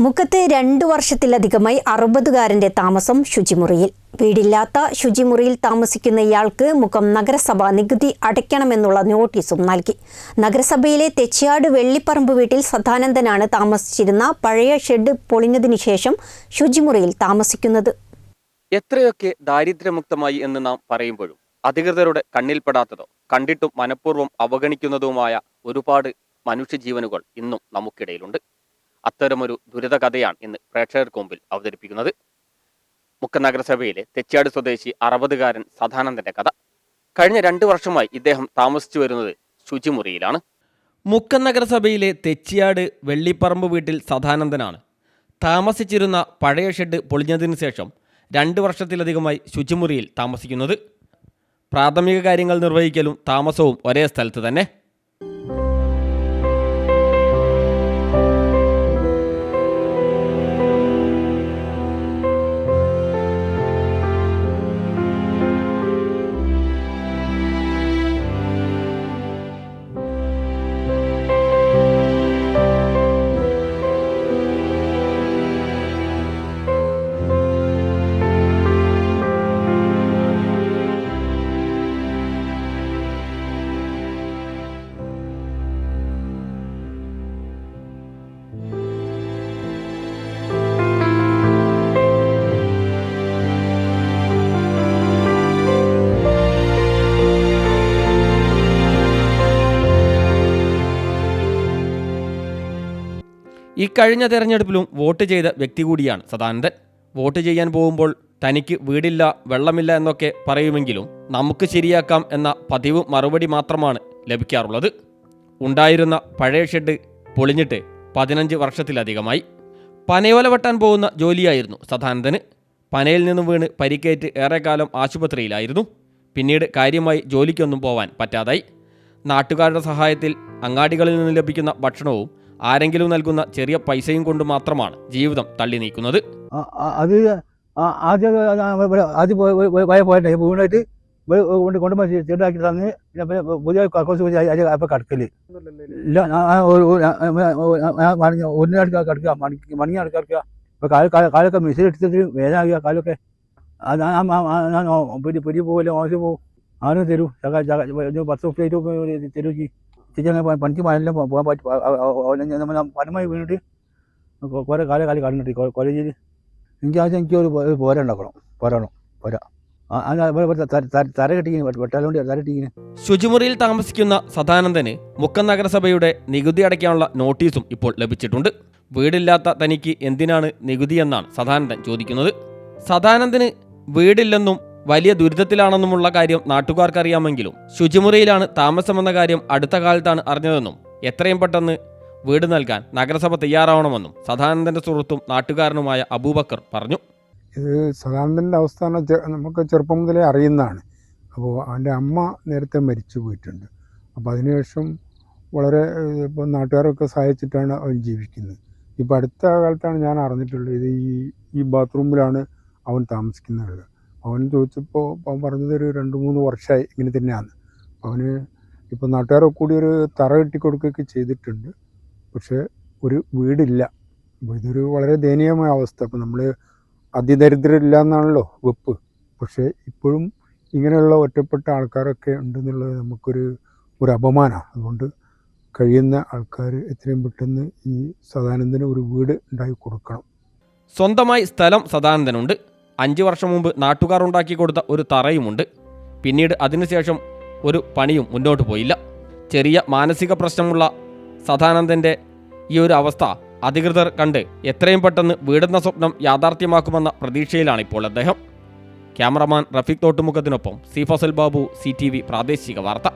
മുക്കത്ത് 2 വർഷത്തിലധികമായി 60കാരന്റെ താമസം ശുചിമുറിയിൽ. വീടില്ലാത്ത ശുചിമുറിയിൽ താമസിക്കുന്ന ഇയാൾക്ക് മുക്കം നഗരസഭ നികുതി അടയ്ക്കണമെന്നുള്ള നോട്ടീസും നൽകി. നഗരസഭയിലെ തെച്ചിയാട് വെള്ളിപ്പറമ്പ് വീട്ടിൽ സദാനന്ദനാണ് താമസിച്ചിരുന്ന പഴയ ഷെഡ് പൊളിഞ്ഞതിനു ശേഷം ശുചിമുറിയിൽ താമസിക്കുന്നത്. എത്രയൊക്കെ ദാരിദ്ര്യമുക്തമായി എന്ന് നാം പറയുമ്പോഴും അധികൃതരുടെ കണ്ണിൽപ്പെടാത്തതോ കണ്ടിട്ടും മനഃപൂർവ്വം അവഗണിക്കുന്നതുമായ ഒരുപാട് മനുഷ്യജീവനുകൾ ഇന്നും നമുക്കിടയിലുണ്ട്. അത്തരമൊരു ദുരിത കഥയാണ് ഇന്ന് പ്രേക്ഷകർക്ക് മുമ്പിൽ അവതരിപ്പിക്കുന്നത്. മുക്കം നഗരസഭയിലെ തെച്ചിയാട് സ്വദേശി 60കാരൻ സദാനന്ദന്റെ കഥ. കഴിഞ്ഞ 2 വർഷമായി ഇദ്ദേഹം താമസിച്ചു വരുന്നത് ശുചിമുറിയിലാണ്. മുക്കം നഗരസഭയിലെ തെച്ചിയാട് വെള്ളിപ്പറമ്പ് വീട്ടിൽ സദാനന്ദനാണ് താമസിച്ചിരുന്ന പഴയ ഷെഡ് പൊളിഞ്ഞതിനു ശേഷം 2 വർഷത്തിലധികമായി ശുചിമുറിയിൽ താമസിക്കുന്നത്. പ്രാഥമിക കാര്യങ്ങൾ നിർവഹിക്കലും താമസവും ഒരേ സ്ഥലത്ത് തന്നെ. ഈ കഴിഞ്ഞ തെരഞ്ഞെടുപ്പിലും വോട്ട് ചെയ്ത വ്യക്തി കൂടിയാണ് സദാനന്ദൻ. വോട്ട് ചെയ്യാൻ പോകുമ്പോൾ തനിക്ക് വീടില്ല, വെള്ളമില്ല എന്നൊക്കെ പറയുമെങ്കിലും നമുക്ക് ശരിയാക്കാം എന്ന പതിവ് മറുപടി മാത്രമാണ് ലഭിക്കാറുള്ളത്. ഉണ്ടായിരുന്ന പഴയ ഷെഡ് പൊളിഞ്ഞിട്ട് 15 വർഷത്തിലധികമായി. പനയോല വെട്ടാൻ പോകുന്ന ജോലിയായിരുന്നു സദാനന്ദന്. പനയിൽ നിന്നും വീണ് പരിക്കേറ്റ് ഏറെക്കാലം ആശുപത്രിയിലായിരുന്നു. പിന്നീട് കാര്യമായി ജോലിക്കൊന്നും പോവാൻ പറ്റാതായി. നാട്ടുകാരുടെ സഹായത്തിൽ അങ്ങാടികളിൽ നിന്ന് ലഭിക്കുന്ന ഭക്ഷണവും ആരെങ്കിലും നൽകുന്ന ചെറിയ പൈസയും കൊണ്ട് മാത്രമാണ് ജീവിതം തള്ളി നീക്കുന്നത്. അത് ആദ്യം പോയിട്ട് വീണായിട്ട് കൊണ്ടുപോയി ചെറുതാക്കി തന്ന് പിന്നെ പുതിയ കുറച്ച് അപ്പം കടക്കല് ഇല്ല. ഒന്നിനടുക്ക കടക്കുക, മണിക്ക് കടക്കുക. ഇപ്പം കാലൊക്കെ മെസ്സേജ് എടുത്തിട്ട് വേദനാകുക കാലൊക്കെ. പിടി പോകില്ല, മോശം പോകും. ആരും തരൂ 10 റുപ്യ തരൂക്കി പണിക്ക് മഴയെല്ലാം പോകാൻ പറ്റും. പനമായി വീണിട്ട് കുറേ കാലം കടന്നിട്ട് കോളേജിൽ എനിക്കൊരു പോര ഉണ്ടാക്കണം. പോരാ തര കെട്ടിങ്ങനെ വെട്ടാലോണ്ട് തര കെട്ടിങ്ങനെ. ശുചിമുറിയിൽ താമസിക്കുന്ന സദാനന്ദന് മുക്കം നഗരസഭയുടെ നികുതി അടയ്ക്കാനുള്ള നോട്ടീസും ഇപ്പോൾ ലഭിച്ചിട്ടുണ്ട്. വീടില്ലാത്ത തനിക്ക് എന്തിനാണ് നികുതി എന്നാണ് സദാനന്ദൻ ചോദിക്കുന്നത്. സദാനന്ദന് വീടില്ലെന്നും വലിയ ദുരിതത്തിലാണെന്നുമുള്ള കാര്യം നാട്ടുകാർക്കറിയാമെങ്കിലും ശുചിമുറിയിലാണ് താമസമെന്ന കാര്യം അടുത്ത കാലത്താണ് അറിഞ്ഞതെന്നും എത്രയും പെട്ടെന്ന് വീട് നൽകാൻ നഗരസഭ തയ്യാറാവണമെന്നും സദാനന്ദന്റെ സുഹൃത്തും നാട്ടുകാരനുമായ അബൂബക്കർ പറഞ്ഞു. ഇത് സദാനന്ദൻ്റെ അവസ്ഥ നമുക്ക് ചെറുപ്പം മുതലേ അറിയുന്നതാണ്. അപ്പോൾ അവൻ്റെ അമ്മ നേരത്തെ മരിച്ചു പോയിട്ടുണ്ട്. അപ്പോൾ അതിനുശേഷം വളരെ ഇപ്പോൾ നാട്ടുകാരൊക്കെ സഹായിച്ചിട്ടാണ് അവൻ ജീവിക്കുന്നത്. ഇപ്പോൾ അടുത്ത കാലത്താണ് ഞാൻ അറിഞ്ഞിട്ടുള്ളത് ഇത് ഈ ബാത്റൂമിലാണ് അവൻ താമസിക്കുന്നത്. അവൻ ചോദിച്ചപ്പോൾ അവൻ പറഞ്ഞത് ഒരു 2-3 വർഷമായി ഇങ്ങനെ തന്നെയാണ്. അവന് ഇപ്പോൾ നാട്ടുകാരൊക്കെ കൂടി ഒരു തറ കെട്ടിക്കൊടുക്കുകയൊക്കെ ചെയ്തിട്ടുണ്ട്. പക്ഷേ ഒരു വീടില്ല. അപ്പോൾ ഇതൊരു വളരെ ദയനീയമായ അവസ്ഥ. അപ്പോൾ നമ്മൾ അതിദരിദ്രരില്ല എന്നാണല്ലോ വെപ്പ്. പക്ഷേ ഇപ്പോഴും ഇങ്ങനെയുള്ള ഒറ്റപ്പെട്ട ആൾക്കാരൊക്കെ ഉണ്ടെന്നുള്ളത് നമുക്കൊരു അപമാനമാണ്. അതുകൊണ്ട് കഴിയുന്ന ആൾക്കാർ എത്രയും പെട്ടെന്ന് ഈ സദാനന്ദന് ഒരു വീട് ഉണ്ടാക്കി കൊടുക്കണം. സ്വന്തമായി സ്ഥലം സദാനന്ദനുണ്ട്. 5 വർഷം മുമ്പ് നാട്ടുകാർ ഉണ്ടാക്കി കൊടുത്ത ഒരു തറയുമുണ്ട്. പിന്നീട് അതിനുശേഷം ഒരു പണിയും മുന്നോട്ട് പോയില്ല. ചെറിയ മാനസിക പ്രശ്നമുള്ള സദാനന്ദൻ്റെ ഈ ഒരു അവസ്ഥ അധികൃതർ കണ്ട് എത്രയും പെട്ടെന്ന് വീടെന്ന സ്വപ്നം യാഥാർത്ഥ്യമാക്കുമെന്ന പ്രതീക്ഷയിലാണ് ഇപ്പോൾ അദ്ദേഹം. ക്യാമറമാൻ റഫീഖ് തോട്ടുമുഖത്തിനൊപ്പം സി ഫസൽ ബാബു, CTV പ്രാദേശിക വാർത്ത.